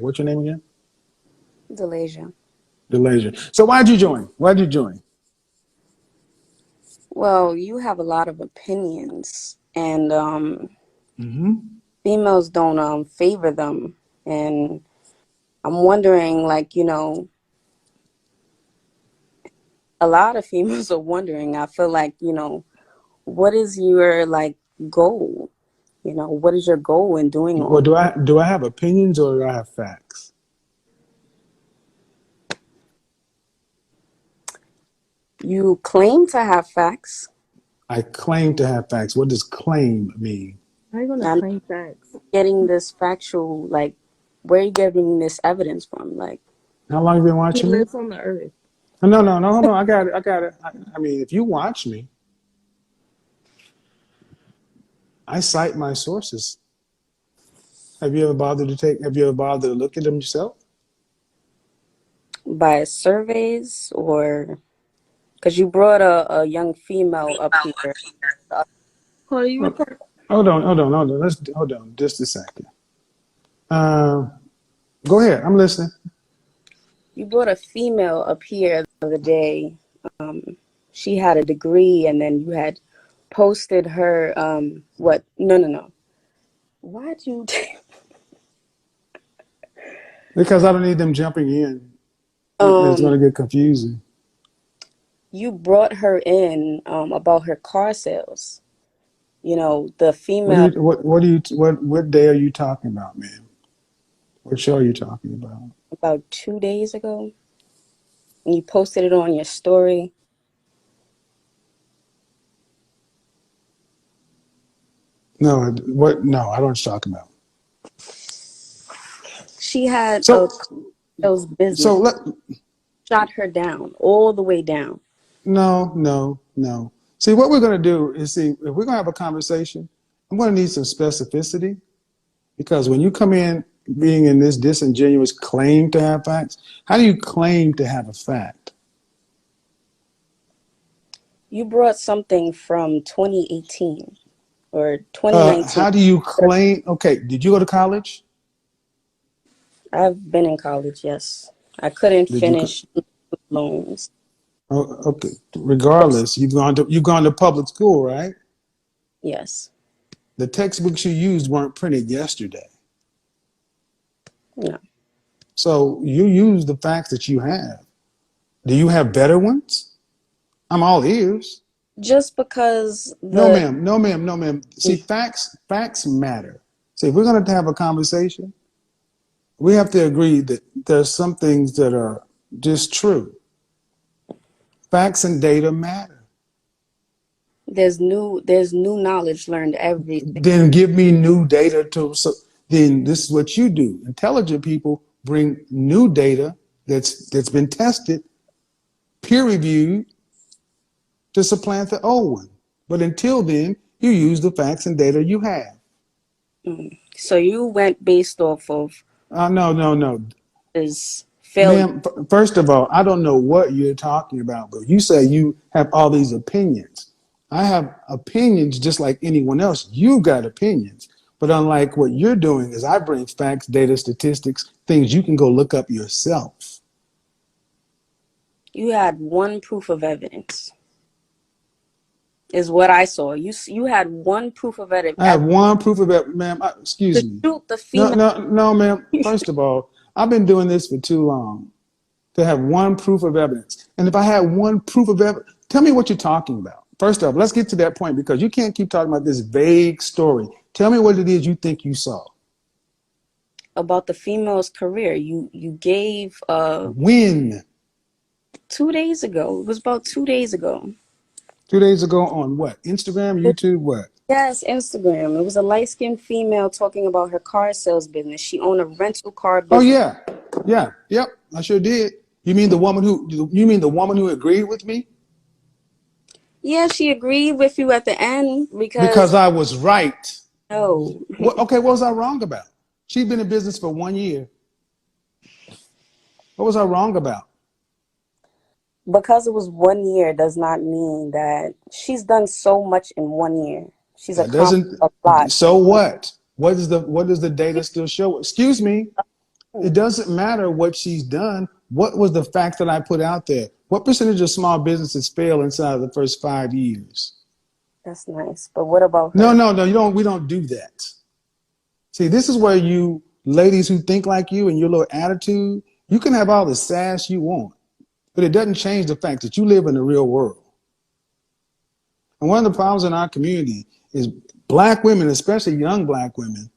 What's your name again? Delasia. Delasia. So why'd you join? Why'd you join? Well, you have a lot of opinions, and Mm-hmm. females don't favor them. And I'm wondering, like, a lot of females are wondering. I feel like, what is your like goal? What is your goal in doing Well, all? do I have opinions or do I have facts? You claim to have facts. I claim to have facts. What does claim mean? How are you gonna I'm claim facts? getting this factual, like, where are you getting this evidence from? Like, How long have you been He watching me? lives on the earth. No, no, no, hold on. I got it. I got it. I mean, if you watch me, I cite my sources. Have you ever bothered to look at them yourself? by surveys, or because you brought a young female up here. Hold on, you Hold record. hold on. Hold on just a second. Uh, Go ahead. I'm listening. You brought a female up here the other day. She had a degree, and then you had posted her. What? No, no, no. Why'd you? Because I don't need them jumping in. It's um, going to get confusing. you brought her in about her car sales. The female What day are you talking about, man? What show are you talking about? about 2 days ago. And you posted it on your story. No, what? No, I don't know what you're talking about. She had a So, sales business. so let Shot her down, all the way down. no, no, no. See, what we're going to do is see if we're going to have a conversation. I'm going to need some specificity because when you come in being in this disingenuous claim to have facts, how do you claim to have a fact? You brought something from 2018 or 2019. How do you claim? Okay, did you go to college? I've been in college, yes. I couldn't Did you? finish loans. Oh, okay. Regardless, you've gone to public school, right? Yes. The textbooks you used weren't printed yesterday, No. so you use the facts that you have. Do you have better ones? I'm all ears. Just because No, the ma'am. No, ma'am. No, ma'am. See, facts matter. See, if we're going to have a conversation, we have to agree that there's some things that are just true. Facts and data matter. there's new knowledge learned every Then give me new data to. So then this is what you do. Intelligent people bring new data that's been tested, peer reviewed, to supplant the old one. But until then, you use the facts and data you have. so you went based off of No, no, no. his failure. Ma'am, first of all, I don't know what you're talking about, but you say you have all these opinions. I have opinions just like anyone else. You got opinions. But unlike what you're doing is I bring facts, data, statistics, things you can go look up yourself. You had one proof of evidence, is what I saw. You had one proof of evidence I have one proof of it, ma'am. Excuse to me. shoot the No, female. no, no, ma'am. First of all, I've been doing this for too long to have one proof of evidence. And if I had one proof of evidence, tell me what you're talking about. First off, let's get to that point because you can't keep talking about this vague story. Tell me what it is you think you saw. About the female's career. You gave When? 2 days ago. It was about 2 days ago. 2 days ago on what? Instagram, YouTube, what? Yes, Instagram. It was a light-skinned female talking about her car sales business. She owned a rental car Oh business. yeah. Yeah. Yep. I sure did. You mean the woman who agreed with me? Yeah, she agreed with you at the end Because because I was right. no, Okay, what was I wrong about? She'd been in business for 1 year. What was I wrong about? because it was 1 year does not mean that she's done so much in 1 year. She's That accomplished doesn't. a lot. So what? What does the data still show? Excuse me. It doesn't matter what she's done. What was the fact that I put out there? What percentage of small businesses fail inside of the first 5 years? That's nice. But what about No, her? no, no. You don't. We don't do that. See, this is where you ladies who think like you and your little attitude, you can have all the sass you want, but it doesn't change the fact that you live in the real world. And one of the problems in our community is black women, especially young black women,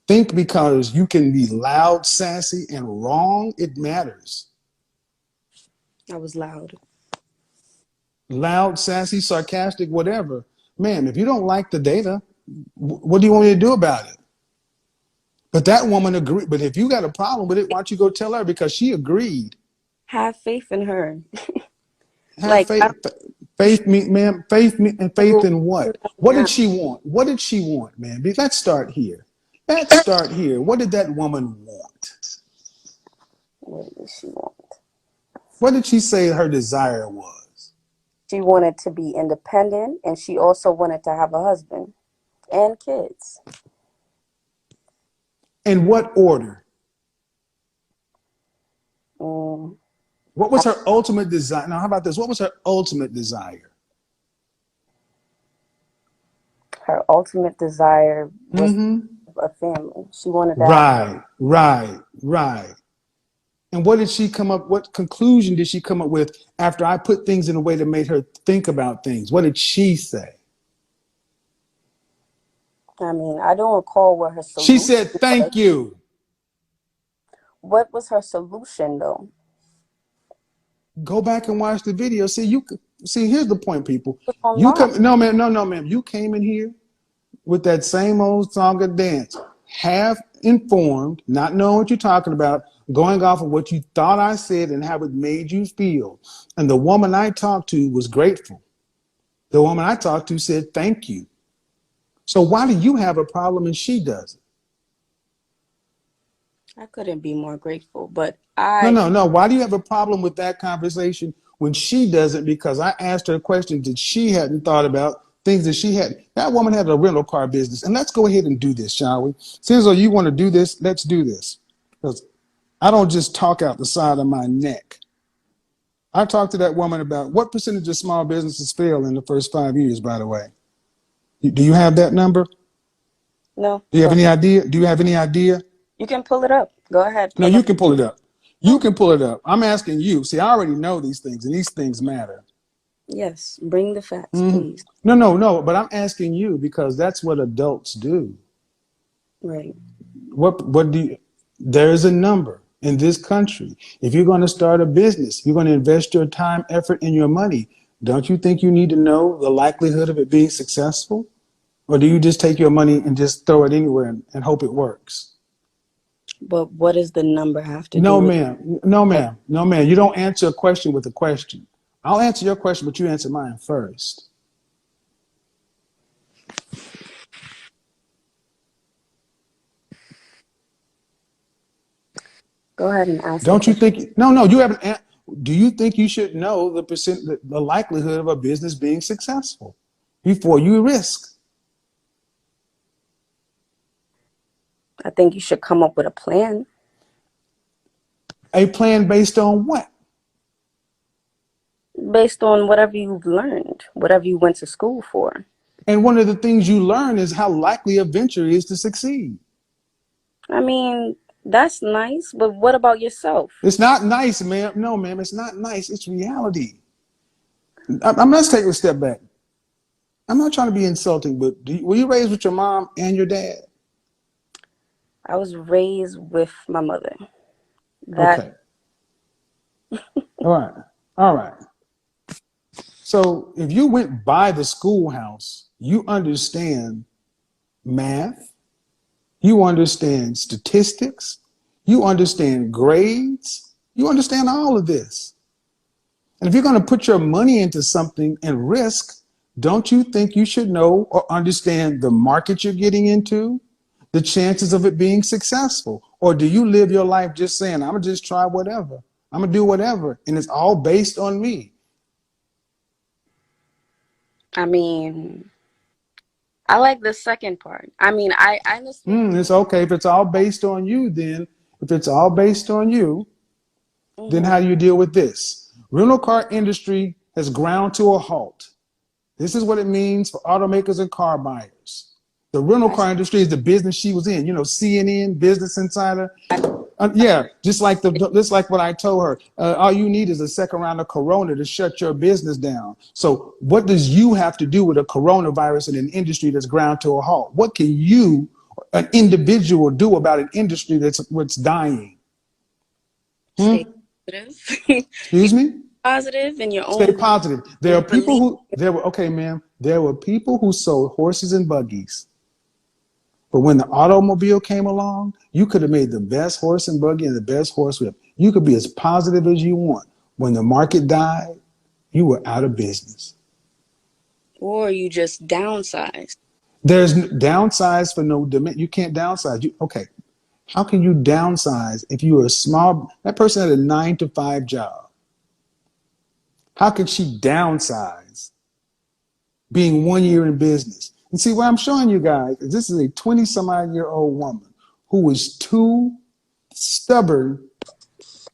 think because you can be loud, sassy, and wrong, it matters. I was loud. Loud, sassy, sarcastic, whatever. Man, if you don't like the data, what do you want me to do about it? But that woman agreed. But if you got a problem with it, why don't you go tell her? Because she agreed. Have faith in her. Have Like, I faith. Faith me, ma'am. Faith me, and faith don't in know what? What now. did she want? What did she want, man? Let's start here. Let's start here. What did that woman want? What did she want? What did she say her desire was? She wanted to be independent, and she also wanted to have a husband and kids. In what order? Mm, What was her ultimate desire? Now, how about this? What was her ultimate desire? her ultimate desire was Mm-hmm. a family. She wanted to have. Right, right, right. And what did she come up? What conclusion did she come up with after I put things in a way that made her think about things? What did she say? I mean, I don't recall what her She solution said, was. "Thank you." What was her solution, though? Go back and watch the video. See, see. Here's the point, people. It was You online. come. No, ma'am. No, no, ma'am. You came in here with that same old song and dance, half informed, not knowing what you're talking about, going off of what you thought I said and how it made you feel. And the woman I talked to was grateful. The woman I talked to said, "Thank you." So why do you have a problem and she doesn't? I couldn't be more grateful, but No, I no, no. Why do you have a problem with that conversation when she doesn't? Because I asked her questions that she hadn't thought about, things that she had. That woman had a rental car business. And let's go ahead and do this, shall we? Since you want to do this, let's do this. Because I don't just talk out the side of my neck. I talked to that woman about what percentage of small businesses fail in the first 5 years, by the way. Do you have that number? no. Do you have Go any ahead. idea? Do you have any idea? You can pull it up. Go ahead. No, Pull you up. can pull it up. You Oh, can pull it up. I'm asking you. See, I already know these things, and these things matter. yes. Bring the facts, Mm-hmm. please. No, no, no. But I'm asking you because that's what adults do. Right. What do you? There is a number in this country. If you're going to start a business, you're going to invest your time, effort, and your money. Don't you think you need to know the likelihood of it being successful, or do you just take your money and just throw it anywhere and hope it works? But what does the number have to do No, with ma'am. No, it? ma'am. No, ma'am. You don't answer a question with a question. I'll answer your question, but you answer mine first. Go ahead and ask the Don't you question. think? No, no. You haven't. Do you think you should know the likelihood of a business being successful before you risk I think you should come up with a plan a plan based on what? based on whatever you've learned, whatever you went to school for. And one of the things you learn is how likely a venture is to succeed. I mean, that's nice, but what about yourself? It's not nice, ma'am. No, ma'am. It's not nice. It's reality. Let's take a step back. I'm not trying to be insulting, but were you raised with your mom and your dad? I was raised with my mother. That Okay. All right. All right. So if you went by the schoolhouse, you understand math, you understand statistics, you understand grades, you understand all of this. And if you're going to put your money into something and risk, don't you think you should know or understand the market you're getting into, the chances of it being successful? Or do you live your life just saying, I'm going to just try whatever, I'm going to do whatever, and it's all based on me? I mean, I like the second part. I mean, I understand. It's okay. If it's all based on you, then if it's all based on you, then Mm-hmm. how do you deal with this? Rental car industry has ground to a halt. This is what it means for automakers and car buyers. The rental I car industry is the business she was in. You know, CNN, Business Insider. Yeah, just like what I told her. All you need is a second round of Corona to shut your business down. So, what does you have to do with a coronavirus in an industry that's ground to a halt? What can you, an individual, do about an industry that's what's dying? stay Hmm? positive. You Excuse me. positive in your Stay own positive. There are people belief. who there were okay, ma'am. There were people who sold horses and buggies. But when the automobile came along, you could have made the best horse and buggy and the best horse whip. You could be as positive as you want. When the market died, you were out of business. Or you just downsize. There's downsize for no demand. You can't downsize. Okay, how can you downsize if you were a small? That person had a 9 to 5 job. How can she downsize being 1 year in business? And see, what I'm showing you guys is this is a 20 some odd year old woman who was too stubborn.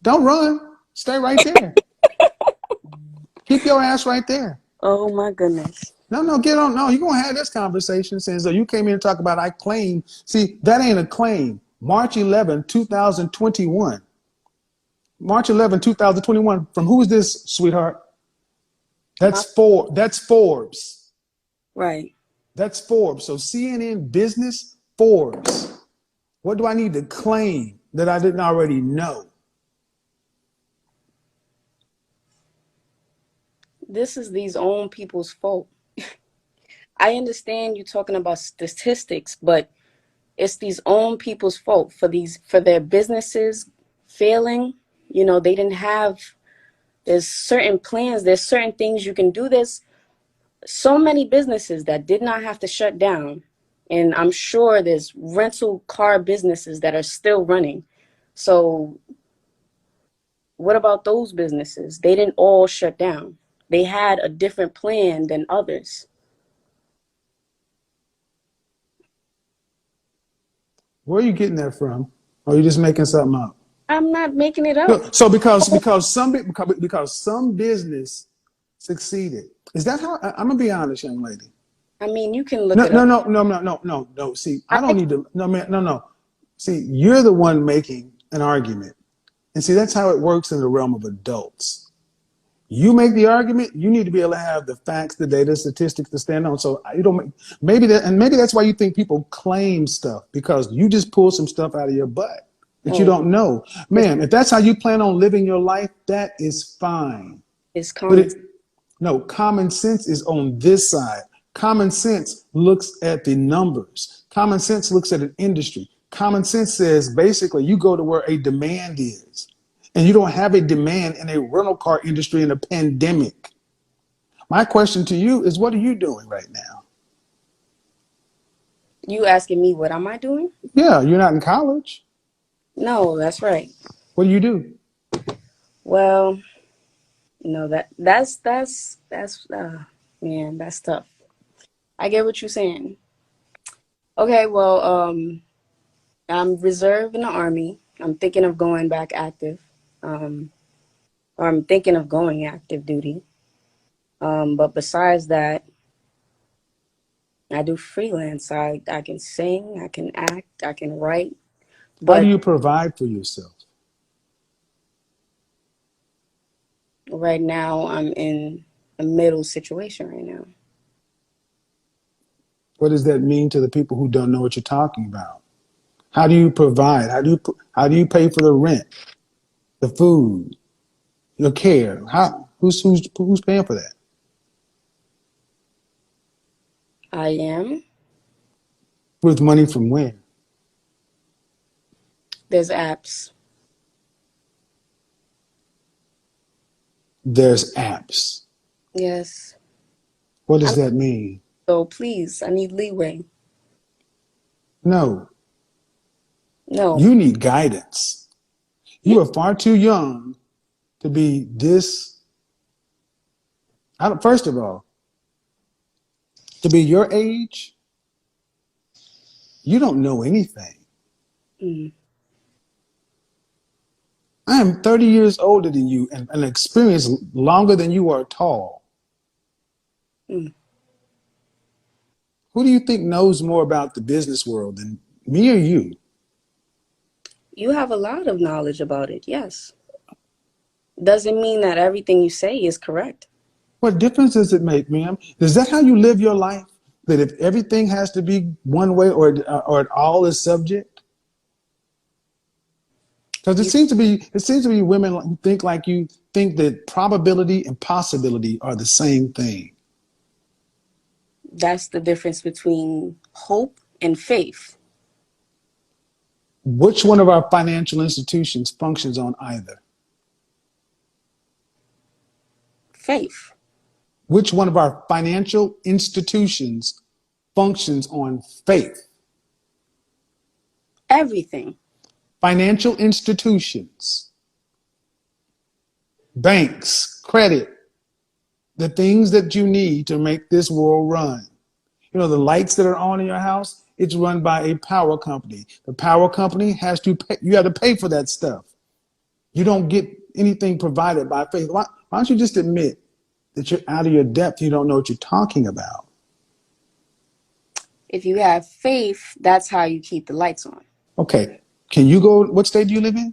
Don't run. Stay right there. Keep your ass right there. Oh my goodness. No, no, get on. No, you're going to have this conversation saying, so you came here to talk about I claim. See, that ain't a claim. March 11, 2021. March 11, 2021. From who is this, sweetheart? My That's Forbes. right. That's Forbes. So CNN Business, Forbes. What do I need to claim that I didn't already know? This is these own people's fault. I understand you talking about statistics, but it's these own people's fault for their businesses failing. You know, they didn't have there's certain plans, there's certain things you can do. There's so many businesses that did not have to shut down. And I'm sure there's rental car businesses that are still running. So what about those businesses? They didn't all shut down. They had a different plan than others. Where are you getting that from? Or are you just making something up? I'm not making it up. No, so because some business succeeded. Is that how? I'm gonna be honest, young lady. I mean, you can look No, it no, up. no, no, no, no, no, no. See, I I don't need to. No, man, no, no. See, you're the one making an argument, and see that's how it works in the realm of adults. You make the argument. You need to be able to have the facts, the data, statistics to stand on. So you don't. Maybe that, and maybe that's why you think people claim stuff because you just pull some stuff out of your butt that you oh, don't know, this ma'am. If that's how you plan on living your life, that is fine. is But common. it, no, common sense is on this side. Common sense looks at the numbers. Common sense looks at an industry. Common sense says basically you go to where a demand is. And you don't have a demand in a rental car industry in a pandemic. My question to you is what are you doing right now? You asking me what am I doing? Yeah, you're not in college. No, that's right. What do you do? Well, no, that's man, that's tough. I get what you're saying. Okay, well, I'm reserve in the army. I'm thinking of going back active. Um, or I'm thinking of going active duty. But besides that, I do freelance. I can sing, I can act, I can write. How do But you provide for yourself? right now, I'm in a middle situation right now. What does that mean to the people who don't know what you're talking about? How do you provide? How do you pay for the rent, the food, your care? Who's paying for that? I am. With money from where? There's apps. There's apps. Yes. What does I'm that mean? so please, I need leeway. No, No. you need guidance. Yeah. You are far too young to be this. First of all, to be your age, you don't know anything. Mm. I am 30 years older than you and experienced longer than you are tall. Mm. Who do you think knows more about the business world than me or you? You have a lot of knowledge about it, yes. Doesn't mean that everything you say is correct. What difference does it make, ma'am? Is that how you live your life? That if everything has to be one way or it all is subject? Because You, it seems to be women who think like you think that probability and possibility are the same thing. that's the difference between hope and faith. Which one of our financial institutions functions on either? Faith. Which one of our financial institutions functions on faith? Everything. Financial institutions, banks, credit, the things that you need to make this world run. You know, the lights that are on in your house, it's run by a power company. The power company has to pay, you have to pay for that stuff. You don't get anything provided by faith. Why don't you just admit that you're out of your depth? You don't know what you're talking about. If you have faith, that's how you keep the lights on. Okay. Can you go, what state do you live in?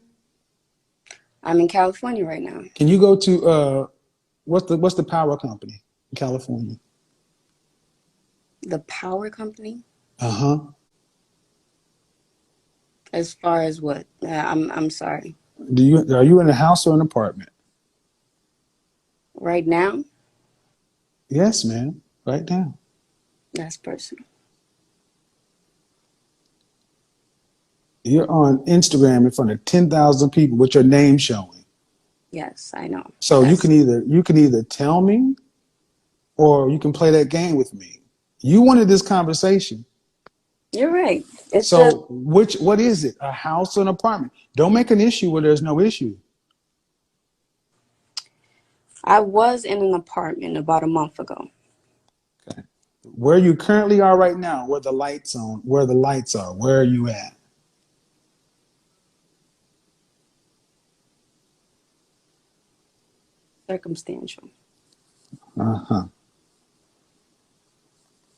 I'm in California right now. Can you go to, what's the power company in California? The power company, Uh-huh. as far as what? I'm sorry. Are you in a house or an apartment? Right now, Yes, man. Right now. that's personal. You're on Instagram in front of 10,000 people with your name showing. Yes, I know. So That's you can either tell me or you can play that game with me. You wanted this conversation. you're right. It's just So what is it? A house or an apartment? Don't make an issue where there's no issue. I was in an apartment about a month ago. Okay. Where you currently are right now, where the lights on, where the lights are, where are you at? Circumstantial. Uh-huh.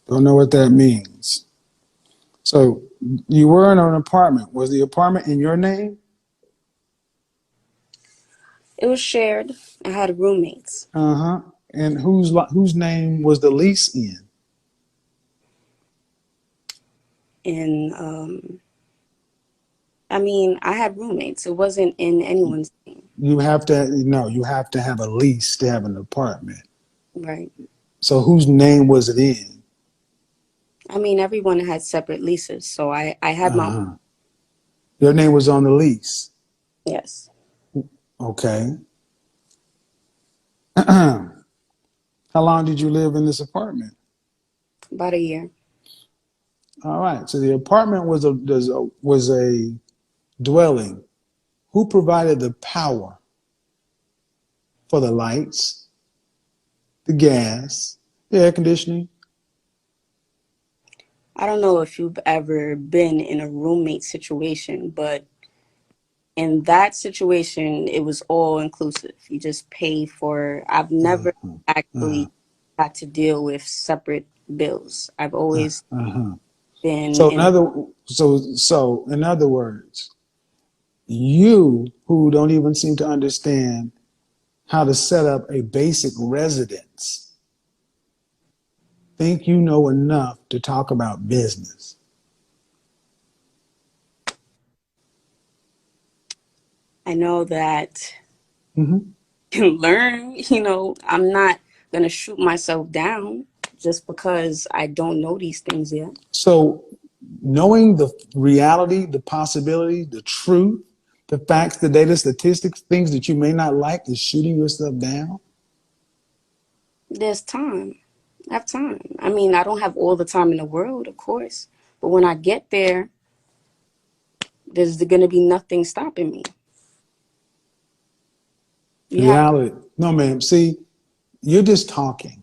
Don't know what that means. So you were in an apartment. Was the apartment in your name? It was shared. I had roommates. Uh-huh. And whose name was the lease in? And I mean, I had roommates. It wasn't in anyone's name. You have to have a lease to have an apartment. Right. So whose name was it in? I mean, everyone had separate leases, so I had my own. Uh-huh. Your name was on the lease. Yes. Okay. How long did you live in this apartment? About a year. All right. So the apartment was a dwelling. Who provided the power for the lights, the gas, the air conditioning? I don't know if you've ever been in a roommate situation, but in that situation, it was all inclusive. You just pay for, I've never Uh-huh. Uh-huh. actually had to deal with separate bills. I've always Uh-huh. been So in, in other words, you who don't even seem to understand how to set up a basic residence think you know enough to talk about business. I know that Mm-hmm. you can learn, I'm not going to shoot myself down just because I don't know these things yet. So knowing the reality, the possibility, the truth, the facts, the data, statistics, things that you may not like is shooting yourself down. There's time. I have time. I mean, I don't have all the time in the world, of course, but when I get there, there's going to be nothing stopping me. You have to. Reality. No, ma'am. See, you're just talking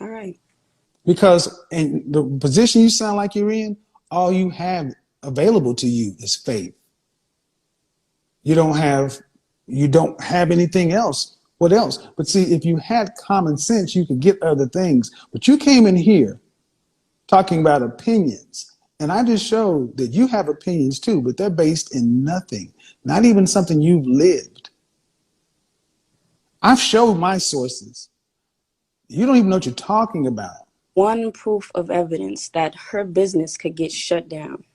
All right. because in the position you sound like you're in, all you have available to you is faith. You don't have anything else. What else? But see, if you had common sense, you could get other things. But you came in here talking about opinions. And I just showed that you have opinions too, but they're based in nothing, not even something you've lived. I've showed my sources. You don't even know what you're talking about. One proof of evidence that her business could get shut down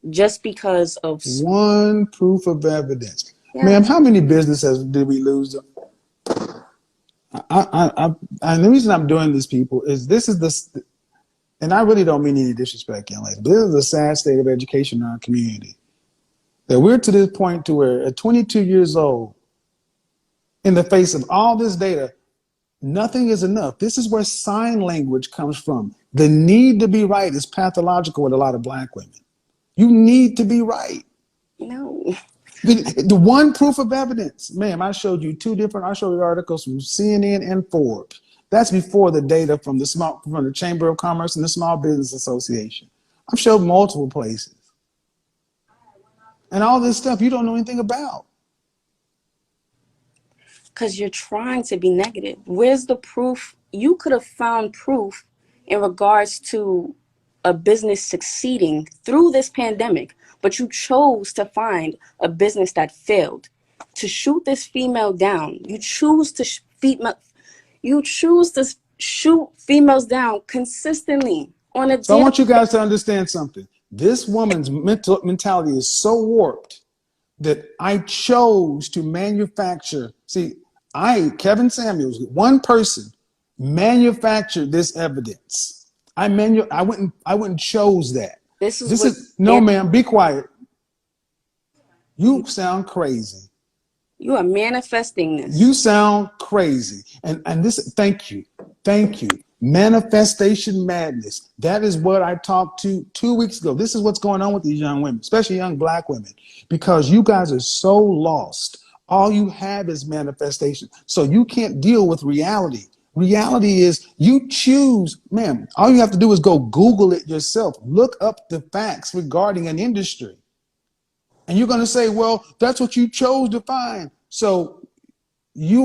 just because of One proof of evidence. yeah. Ma'am, how many businesses did we lose? And the reason I'm doing this, people, is this is the, and I really don't mean any disrespect, young lady, but this is the sad state of education in our community. That we're to this point to where at 22 years old, in the face of all this data, nothing is enough. This is where sign language comes from. The need to be right is pathological with a lot of black women. You need to be right. No. The one proof of evidence, ma'am, I showed you I showed you articles from CNN and Forbes. That's before the data from the Chamber of Commerce and the Small Business Association. I've showed multiple places. And all this stuff you don't know anything about. Because you're trying to be negative. Where's the proof? You could have found proof in regards to a business succeeding through this pandemic, but you chose to find a business that failed. To shoot this female down, you choose to shoot females down consistently on a So I daily. want you guys to understand something. This woman's mentality is so warped that I chose to manufacture. See, Kevin Samuels, one person, manufactured this evidence. I wouldn't chose that. This is This what is no, ma'am. Be quiet. You sound crazy. you are manifesting this. You sound crazy. And this, thank you. Thank you. Manifestation madness. That is what I talked to 2 weeks ago. This is what's going on with these young women, especially young black women, because you guys are so lost. All you have is manifestation. So you can't deal with reality. Reality is you choose, ma'am. All you have to do is go Google it yourself. Look up the facts regarding an industry. And you're going to say, well, that's what you chose to find. So you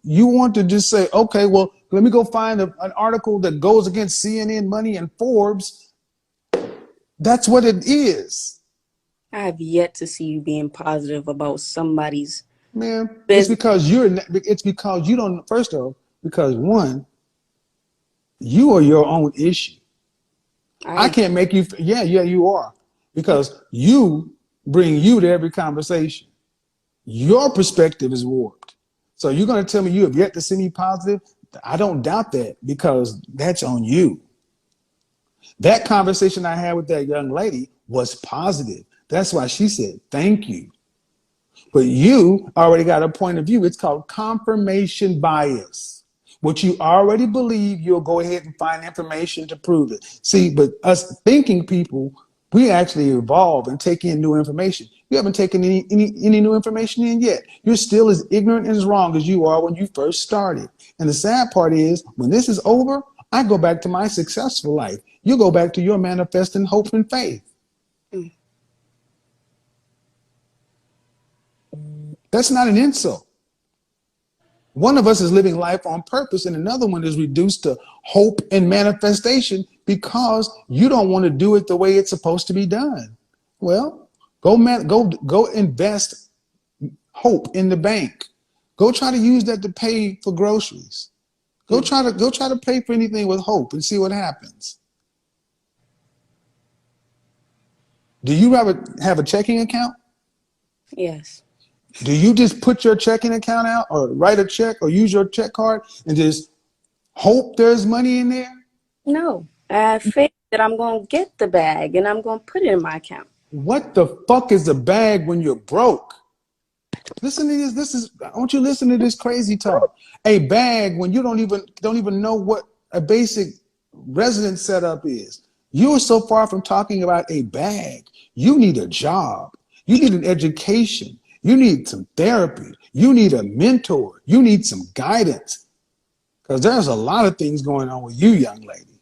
want to just say, okay, well, let me go find an article that goes against CNN, Money, and Forbes. That's what it is. I have yet to see you being positive about somebody's Man, business. it's because you don't, first of all, because one, you are your own issue. I can't make you, yeah, you are. Because you bring you to every conversation. Your perspective is warped. So you're going to tell me you have yet to see me positive? I don't doubt that, because that's on you. That conversation I had with that young lady was positive. That's why she said, thank you. But you already got a point of view. It's called confirmation bias. What you already believe, you'll go ahead and find information to prove it. See, but us thinking people, we actually evolve and take in new information. You haven't taken any new information in yet. You're still as ignorant and as wrong as you are when you first started. And the sad part is, when this is over, I go back to my successful life. You go back to your manifesting hope and faith. That's not an insult. One of us is living life on purpose, and another one is reduced to hope and manifestation because you don't want to do it the way it's supposed to be done. Well, go invest hope in the bank. Go try to use that to pay for groceries. Go try to pay for anything with hope and see what happens. Do you have a checking account? Yes. Do you just put your checking account out or write a check or use your check card and just hope there's money in there? No. I have faith that I'm going to get the bag and I'm going to put it in my account. What the fuck is a bag when you're broke? Listen to this. I want you to listen to this crazy talk. A bag when you don't even know what a basic residence setup is. You are so far from talking about a bag. You need a job. You need an education. You need some therapy. You need a mentor. You need some guidance. Because there's a lot of things going on with you, young lady.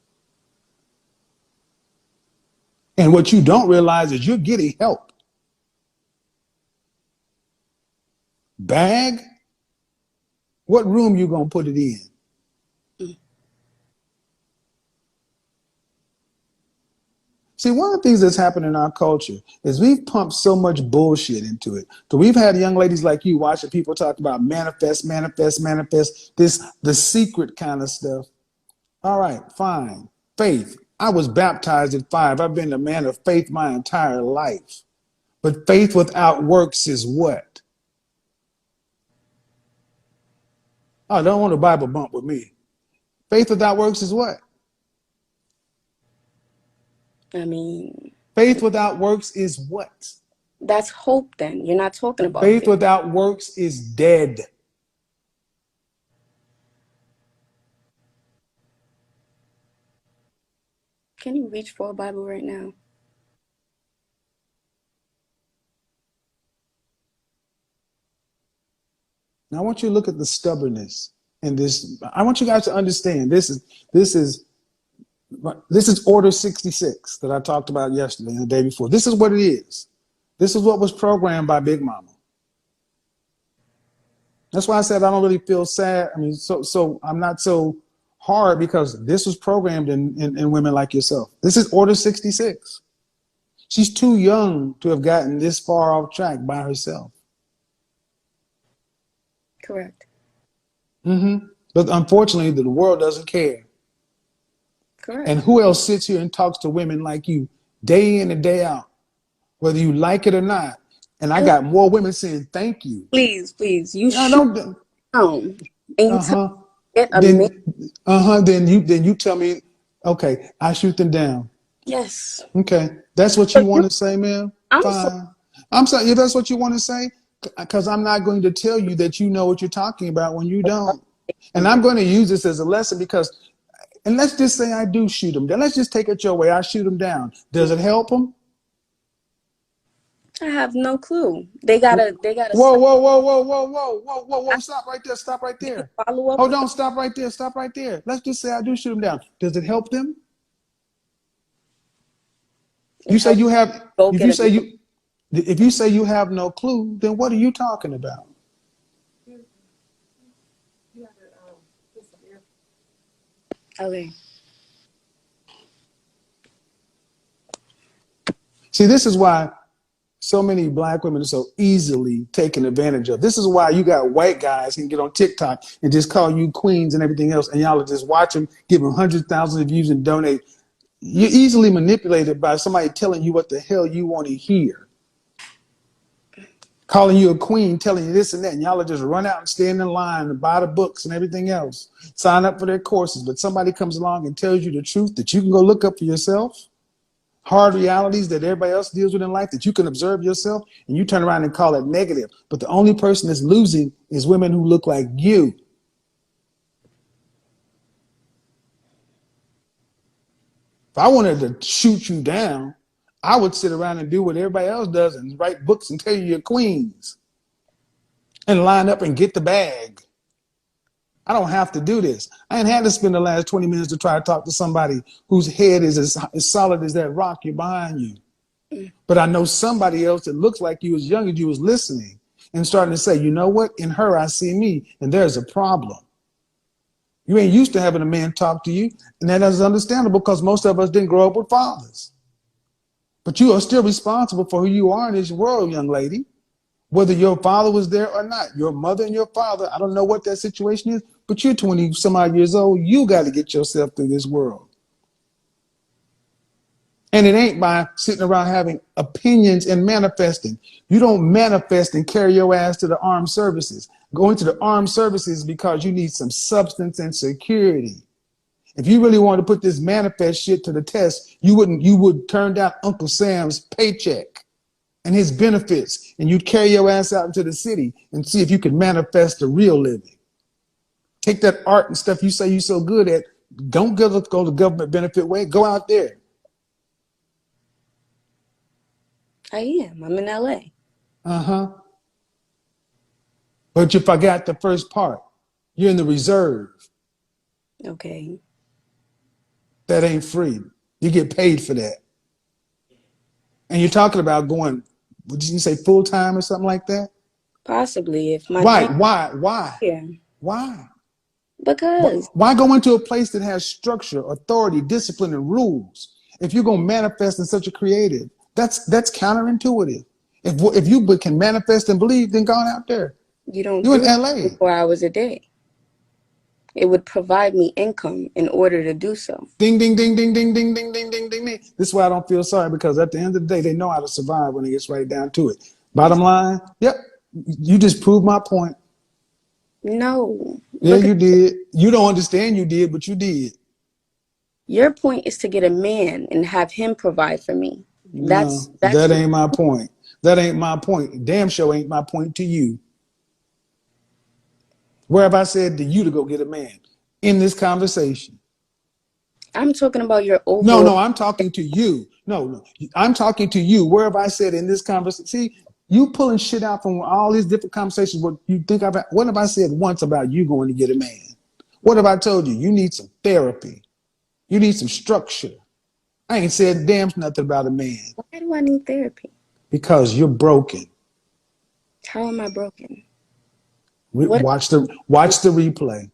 And what you don't realize is you're getting help. Bag? What room you gonna put it in? See, one of the things that's happened in our culture is we've pumped so much bullshit into it. So we've had young ladies like you watching people talk about manifest, manifest, manifest, this the secret kind of stuff. All right, fine. Faith. I was baptized at 5. I've been a man of faith my entire life. But faith without works is what? Oh, don't want a Bible bump with me. Faith without works is what? I mean, Faith without works is what? that's hope then. You're not talking about Faith faith. without works is dead. Can you reach for a Bible right now? Now I want you to look at the stubbornness in this. I want you guys to understand this is order 66 that I talked about yesterday and the day before. This is what it is. This is what was programmed by Big Mama. That's why I said I don't really feel sad. I mean, so I'm not so hard because this was programmed in women like yourself. This is order 66. She's too young to have gotten this far off track by herself. Correct. But unfortunately, the world doesn't care. Correct. And who else sits here and talks to women like you day in and day out, whether you like it or not? And I got more women saying thank you. Please, you No, shoot don't. down and you tell get a Then, man. then you tell me, okay, I shoot them down. Yes. Okay, that's what you But want to say, ma'am. I'm so Fine. I'm sorry. If that's what you want to say, because I'm not going to tell you that you know what you're talking about when you don't. And I'm going to use this as a lesson because, and let's just say I do shoot them down. Let's just take it your way. I shoot them down. Does it help them? I have no clue. They gotta Whoa, whoa, whoa, whoa, whoa, whoa, whoa, whoa, whoa. Stop right there. Stop right there. follow up Hold with on. Stop right there. Stop right there. Let's just say I do shoot them down. Does it help them? You say you have, go if get you a say you, if you say you have no clue, then what are you talking about? okay. See, this is why so many black women are so easily taken advantage of. This is why you got white guys who can get on TikTok and just call you queens and everything else, and y'all will just watch them, give them hundreds of thousands of views and donate. You're easily manipulated by somebody telling you what the hell you want to hear. Calling you a queen, telling you this and that, and y'all will just run out and stand in line and buy the books and everything else, sign up for their courses. But somebody comes along and tells you the truth that you can go look up for yourself, hard realities that everybody else deals with in life that you can observe yourself, and you turn around and call it negative. But the only person that's losing is women who look like you. If I wanted to shoot you down, I would sit around and do what everybody else does and write books and tell you you're queens and line up and get the bag. I don't have to do this. I ain't had to spend the last 20 minutes to try to talk to somebody whose head is as solid as that rock you're behind you. But I know somebody else that looks like you, as young as you, was listening and starting to say, you know what? In her, I see me, and there's a problem. You ain't used to having a man talk to you, and that is understandable because most of us didn't grow up with fathers. But you are still responsible for who you are in this world, young lady. Whether your father was there or not, your mother and your father, I don't know what that situation is, but you're 20 some odd years old. You got to get yourself through this world. And it ain't by sitting around having opinions and manifesting. You don't manifest and carry your ass to the armed services. Going to the armed services because you need some substance and security. If you really want to put this manifest shit to the test, you would turn down Uncle Sam's paycheck and his benefits, and you'd carry your ass out into the city and see if you can manifest the real living. Take that art and stuff you say you're so good at. Don't go the government benefit way. Go out there. I am. I'm in LA. But you forgot the first part. You're in the reserve. Okay. That ain't free. You get paid for that. And you're talking about going, what did you say, full time or something like that? Possibly if my Right. dream. Why? Yeah. Why? Because Why go into a place that has structure, authority, discipline, and rules? If you're gonna manifest in such a creative, that's counterintuitive. If you can manifest and believe, then go on out there. you don't You in do it LA. 24 hours a day. It would provide me income in order to do so. Ding ding ding ding ding ding ding ding ding ding ding. This is why I don't feel sorry, because at the end of the day, they know how to survive when it gets right down to it. Bottom line, yep, you just proved my point. No, Yeah, because you did. You don't understand you did, but you did. your point is to get a man and have him provide for me. No, That's that your ain't my point. That ain't my point. Damn sure ain't my point to you. Where have I said to you to go get a man in this conversation? I'm talking about your No, overall. no, I'm talking to you. No, no, I'm talking to you. Where have I said in this conversation? See, you pulling shit out from all these different conversations. What you think about? What have I said once about you going to get a man? What have I told you? You need some therapy. You need some structure. I ain't said damn nothing about a man Why do I need therapy? because you're broken. How am I broken? What Watch the replay.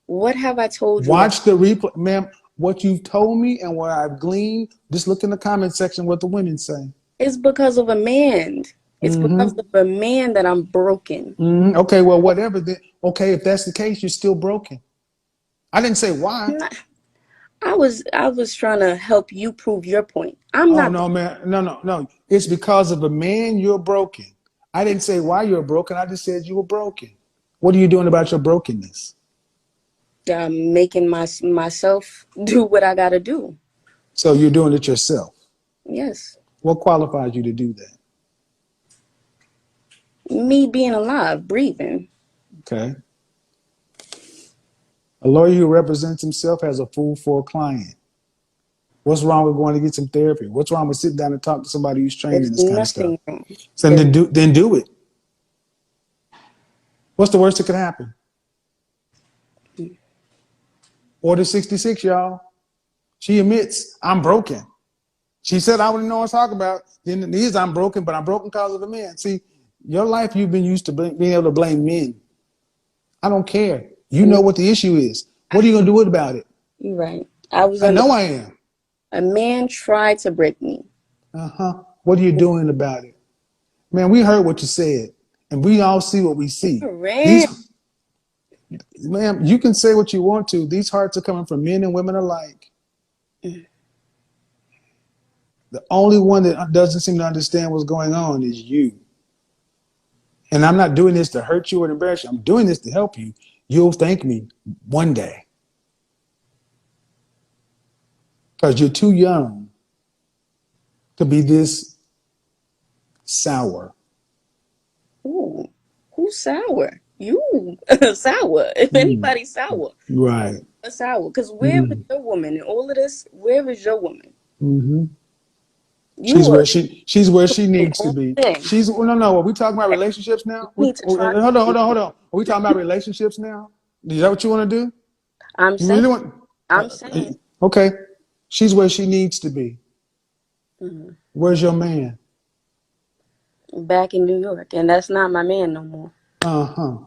what have I told you that Watch the replay, ma'am. What you've told me and what I've gleaned. Just look in the comment section what the women say. is because of a man? It's because Mm-hmm. of a man that I'm broken. Mm-hmm. Okay, well, whatever. Okay, if that's the case, you're still broken. I didn't say why. I'm not- I was trying to help you prove your point. I'm Oh not no, man. No, no, no. It's because of a man you're broken. I didn't say why you're broken. I just said you were broken. What are you doing about your brokenness? making myself do what I gotta do. So you're doing it yourself. Yes, What qualifies you to do that? me being alive, breathing. Okay. A lawyer who represents himself has a fool for a client. What's wrong with going to get some therapy? What's wrong with sitting down and talk to somebody who's trained in There's this kind of stuff? nothing wrong. So There's then do it. What's the worst that could happen? Order 66, y'all. She admits I'm broken. She said I wouldn't know what to talk about. Then it is I'm broken, but I'm broken because of the men. See, your life you've been used to being able to blame men. I don't care. You know what the issue is. What are you gonna do about it? You're right. I was I under know I am. a man tried to break me. What are you doing about it? Man, we heard what you said, and we all see what we see. Ran. These, ma'am, you can say what you want to. These hearts are coming from men and women alike. The only one that doesn't seem to understand what's going on is you. And I'm not doing this to hurt you or embarrass you. I'm doing this to help you. You'll thank me one day because you're too young to be this sour. Ooh, who's sour? You sour. If anybody's sour, Right. sour. Because where is your woman in all of this? Where is your woman? Mm-hmm. You are She's where she the needs to only be. thing. She's no no. Are we talking about relationships now? You need to try. Hold on. Are we talking about relationships now? Is that what you want to do? I'm You saying. really want? I'm saying. Okay. She's where she needs to be. Mhm. Where's your man? Back in New York, and that's not my man no more. Uh-huh.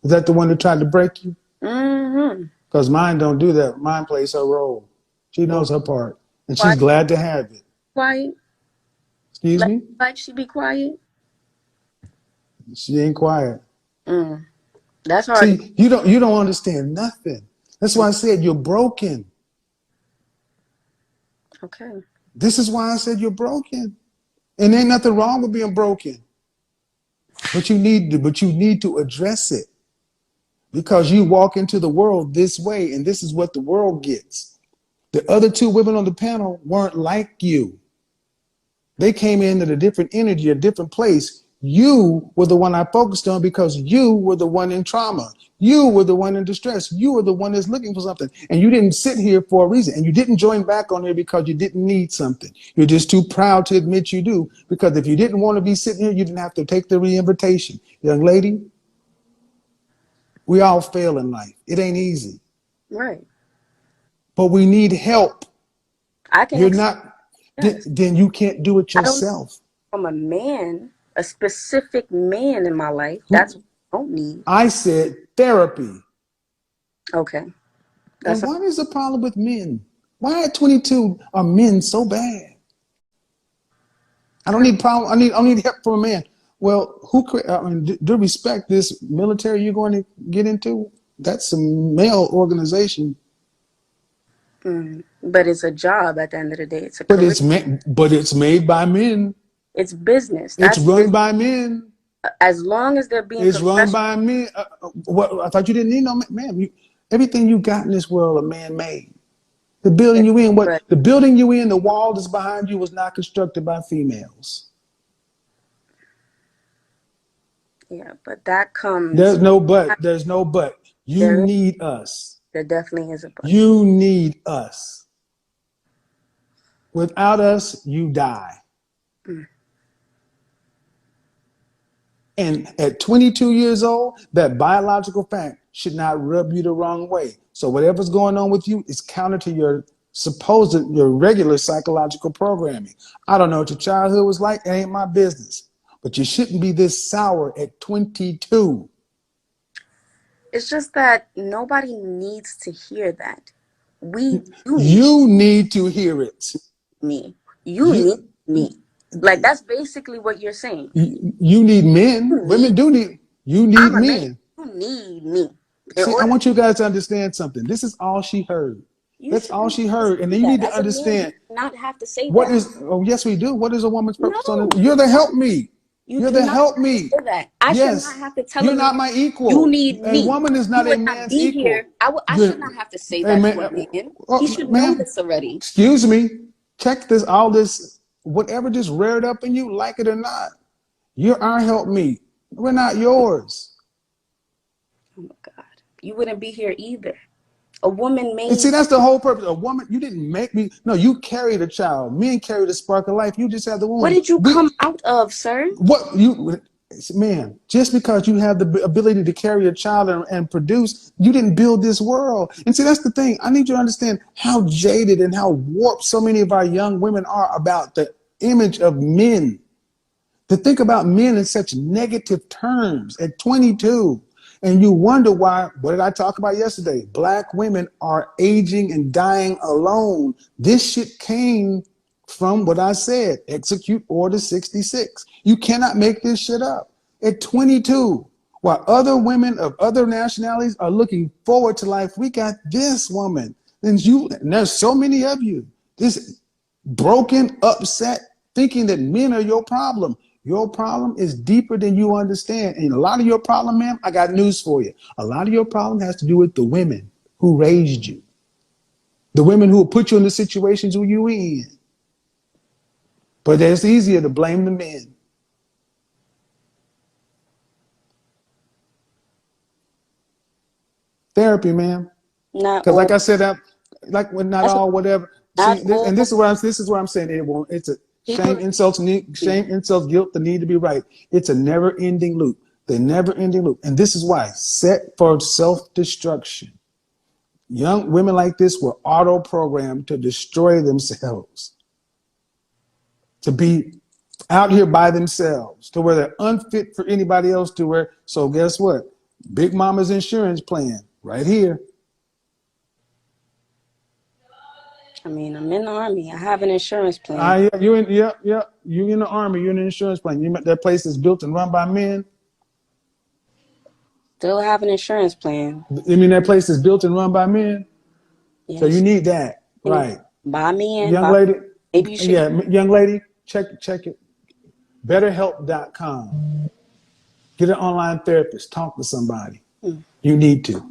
Is that the one that tried to break you? Mm-hmm. Because mine don't do that. Mine plays her role. She Oh, knows her part, and she's quiet, glad to have it. quiet. Excuse me? Like she be quiet. She ain't quiet. Mm. That's hard to. See, you don't understand nothing. That's why I said you're broken. Okay. This is why I said you're broken. And ain't nothing wrong with being broken. But you need to address it because you walk into the world this way, and this is what the world gets. The other two women on the panel weren't like you. They came in at a different energy, a different place. You were the one I focused on because you were the one in trauma. You were the one in distress. You were the one that's looking for something. And you didn't sit here for a reason. And you didn't join back on here because you didn't need something. You're just too proud to admit you do. Because if you didn't want to be sitting here, you didn't have to take the re-invitation. Young lady, we all fail in life. It ain't easy. Right. But we need help. I can You're accept. not, Yes. then you can't do it I don't yourself. from a man a specific man in my life. That's what I don't need. I said therapy. Okay. And what is the problem with men? Why at 22 are men so bad? I don't need problem. I need help from a man. Well, do respect this military you're going to get into? That's a male organization. But it's a job at the end of the day. It's a But career. it's made by men. It's business. It's That's run business. by men. As long as they're being It's run professional. by men. What I thought you didn't need no man. Everything you got in this world, a man made. The building you in, Right. the building you in, the wall that's behind you was not constructed by females. Yeah, but that comes. There's no but. There's no but. You need us. There definitely is a but. You need us. Without us, you die. And at 22 years old, that biological fact should not rub you the wrong way. So whatever's going on with you is counter to your your regular psychological programming. I don't know what your childhood was like. It ain't my business. But you shouldn't be this sour at 22. It's just that nobody needs to hear that. You need to hear it. Me. You need me. Like, that's basically what you're saying. You need men. Women do need. You need men. You need me. See, I want you guys to understand something. This is all she heard. That's all she heard. And then you need to understand. Not have to say what that. Oh, yes, we do. What is a woman's purpose on it? You're the help me. You're the help me. I should not have to tell you. You're not my equal. You need me. A woman is not a man's equal. Here. I should not have to say that to a man. He should know this already. Excuse me. Check this, all this, whatever just reared up in you, like it or not. You're our helpmeet. We're not yours. Oh my God. You wouldn't be here either. A woman made. And see, that's the whole purpose. A woman, you didn't make me. No, you carried a child. Men carry the spark of life. You just have the woman. What did you come out of, sir? Man, just because you have the ability to carry a child and produce, you didn't build this world. And see, that's the thing. I need you to understand how jaded and how warped so many of our young women are about the image of men. To think about men in such negative terms at 22. And you wonder why, what did I talk about yesterday? Black women are aging and dying alone. This shit came from what I said, Execute Order 66. You cannot make this shit up. At 22, while other women of other nationalities are looking forward to life, we got this woman. And there's so many of you, this broken, upset, thinking that men are your problem. Your problem is deeper than you understand. And a lot of your problem, ma'am, I got news for you. A lot of your problem has to do with the women who raised you. The women who put you in the situations who you in. But it's easier to blame the men. Therapy, ma'am. Because like I said, not all, whatever. See, this is what I'm saying. It's a shame, insults, guilt, the need to be right. It's a never-ending loop. The never-ending loop. And this is why, set for self-destruction. Young women like this were auto-programmed to destroy themselves. To be out here by themselves, to where they're unfit for anybody else to where. So guess what? Big Mama's insurance plan right here. I mean, I'm in the Army. I have an insurance plan. You in the Army. You're in an insurance plan. That place is built and run by men. Still have an insurance plan. You mean that place is built and run by men? Yes. So you need that, right? By men, young lady. Maybe you should. Yeah, young lady, check it. BetterHelp.com. Get an online therapist. Talk to somebody. You need to.